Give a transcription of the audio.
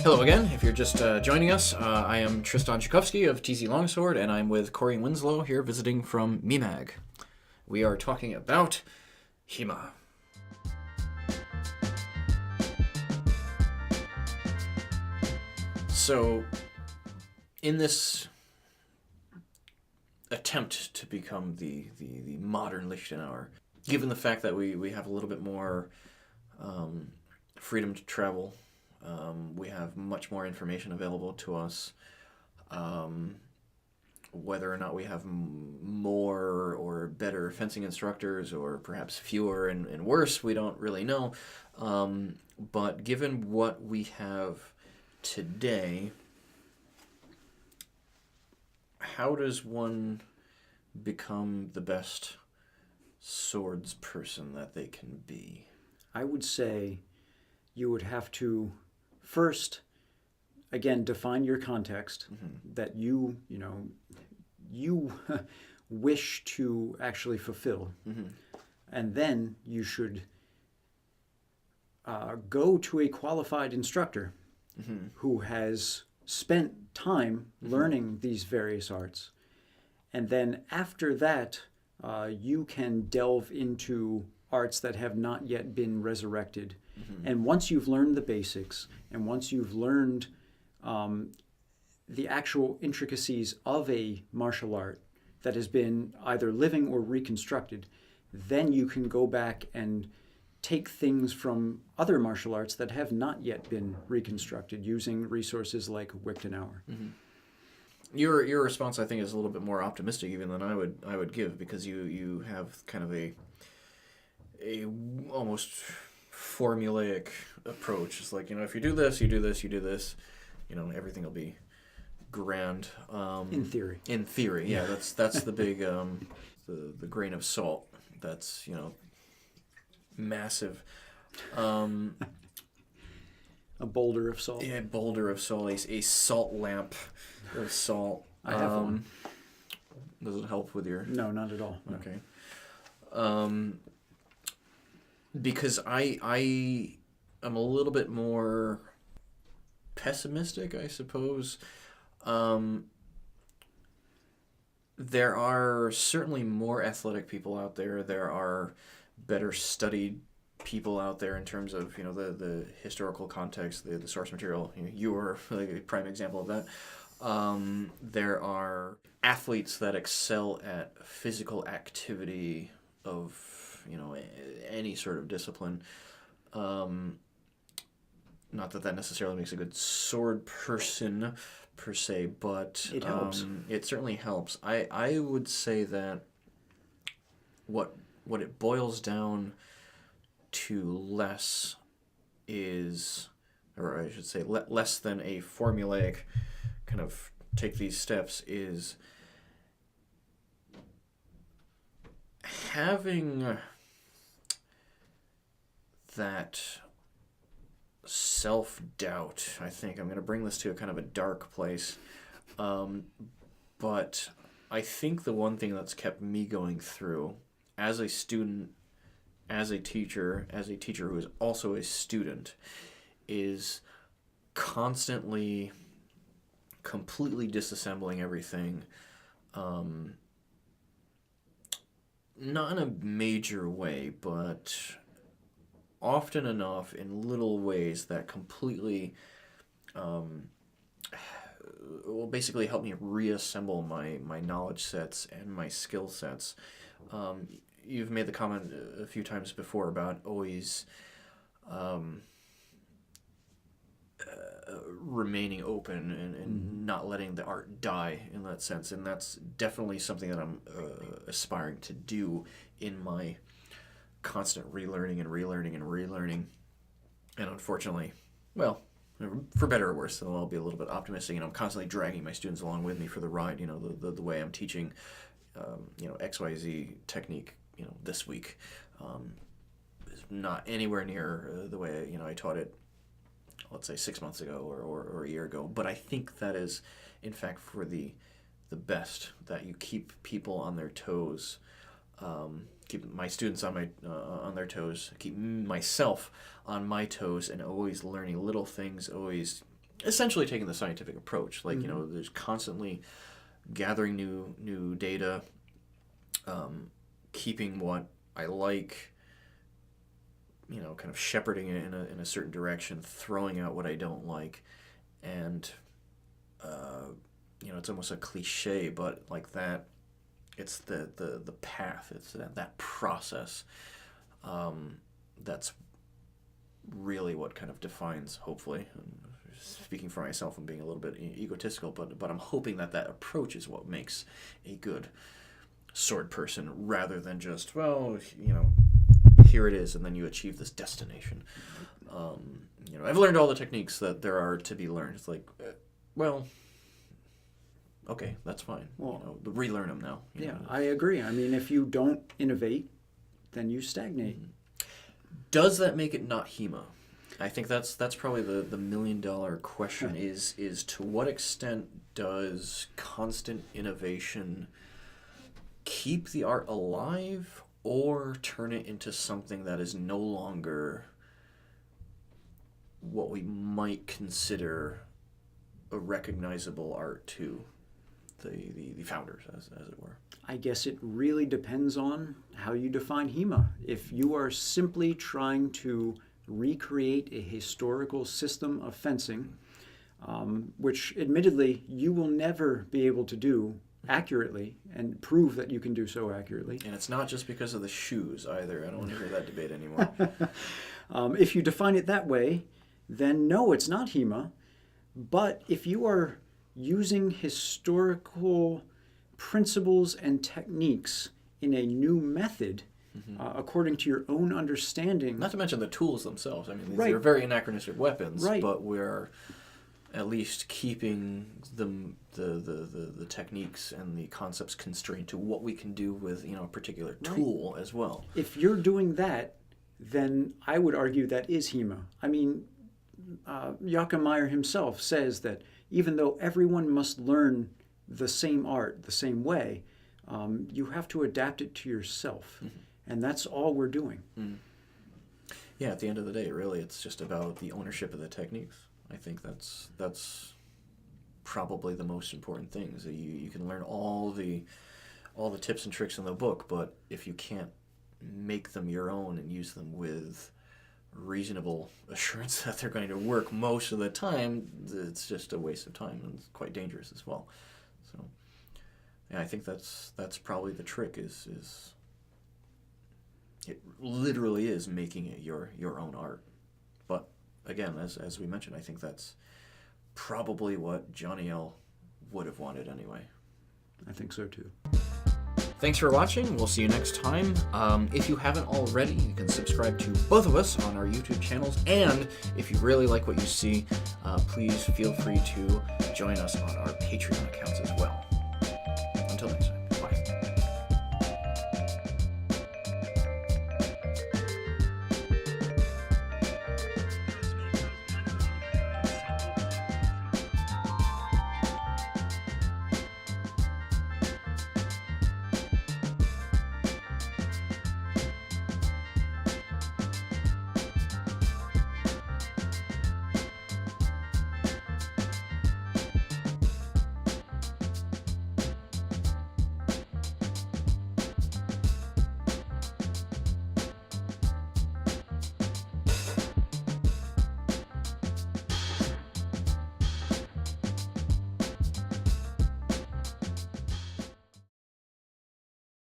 Hello again. If you're just joining us, I am Tristan Tchaikovsky of TZLongsword, and I'm with Cory Winslow here visiting from MEMAG. We are talking about HEMA. So, in this attempt to become the modern Lichtenauer, given the fact that we have a little bit more freedom to travel, we have much more information available to us. Whether or not we have more or better fencing instructors, or perhaps fewer and worse, we don't really know. But given what we have today, how does one become the best swords person that they can be? I would say you would have to first, again, define your context that you wish to actually fulfill. And then you should go to a qualified instructor who has spent time learning these various arts. And then after that, you can delve into arts that have not yet been resurrected. And once you've learned the basics, and once you've learned the actual intricacies of a martial art that has been either living or reconstructed, then you can go back and take things from other martial arts that have not yet been reconstructed using resources like Lichtenauer. Your response, I think, is a little bit more optimistic even than I would give, because you have kind of a almost formulaic approach. It's like, if you do this, you do this, you do this, everything will be grand. In theory. In theory, yeah. That's the big the grain of salt. That's massive. A boulder of salt. Yeah, boulder of salt. A salt lamp of salt. I have one. Does it help with your? No, not at all. No. Okay. Because I am a little bit more pessimistic, I suppose. There are certainly more athletic people out there. There are better studied people out there in terms of the historical context, the source material. You are like a prime example of that. There are athletes that excel at physical activity of any sort of discipline. Not that necessarily makes a good sword person per se, but it helps. It certainly helps. I would say that what it boils down to less is, or I should say less than a formulaic kind of take these steps, is having that self-doubt. I think I'm going to bring this to a kind of a dark place, but I think the one thing that's kept me going through as a student, as a teacher who is also a student, is constantly completely disassembling everything, not in a major way, but often enough in little ways that completely will basically help me reassemble my knowledge sets and my skill sets. You've made the comment a few times before about always remaining open and not letting the art die in that sense, and that's definitely something that I'm aspiring to do in my constant relearning. And unfortunately, well, for better or worse, I'll be a little bit optimistic, I'm constantly dragging my students along with me for the ride. The way I'm teaching XYZ technique this week is not anywhere near the way I taught it, let's say 6 months ago or a year ago. But I think that is in fact for the best, that you keep people on their toes, keep my students on their toes, keep myself on my toes, and always learning little things, always essentially taking the scientific approach. Like, there's constantly gathering new data, keeping what I like, kind of shepherding it in a certain direction, throwing out what I don't like, and it's almost a cliche, but like that, it's the path, it's that process, that's really what kind of defines, hopefully, speaking for myself and being a little bit egotistical, but I'm hoping that approach is what makes a good sword person, rather than just, well, here it is, and then you achieve this destination. I've learned all the techniques that there are to be learned. It's like, well, okay, that's fine. Well, relearn them now. Yeah, I agree. I mean, if you don't innovate, then you stagnate. Does that make it not HEMA? I think that's probably the $1 million question is to what extent does constant innovation keep the art alive or turn it into something that is no longer what we might consider a recognizable art to the founders, as it were? I guess it really depends on how you define HEMA. If you are simply trying to recreate a historical system of fencing, which admittedly you will never be able to do accurately and prove that you can do so accurately. And it's not just because of the shoes either. I don't want to hear that debate anymore. If you define it that way, then no, it's not HEMA. But if you are using historical principles and techniques in a new method, according to your own understanding. Not to mention the tools themselves. I mean, Right. they're very anachronistic weapons, Right. but we're at least keeping the techniques and the concepts constrained to what we can do with a particular tool as well. If you're doing that, then I would argue that is HEMA. I mean, Joachim Meyer himself says that even though everyone must learn the same art the same way, you have to adapt it to yourself. And that's all we're doing. Yeah, at the end of the day, really, it's just about the ownership of the techniques. I think that's probably the most important thing, is that you can learn all the tips and tricks in the book, but if you can't make them your own and use them with reasonable assurance that they're going to work most of the time, it's just a waste of time, and it's quite dangerous as well. So yeah, I think that's probably the trick, is it literally is making it your own art. But again, as we mentioned, I think that's probably what Johnny L would have wanted anyway. I think so too. Thanks for watching. We'll see you next time. If you haven't already, you can subscribe to both of us on our YouTube channels. And if you really like what you see, please feel free to join us on our Patreon accounts as well. Until next time.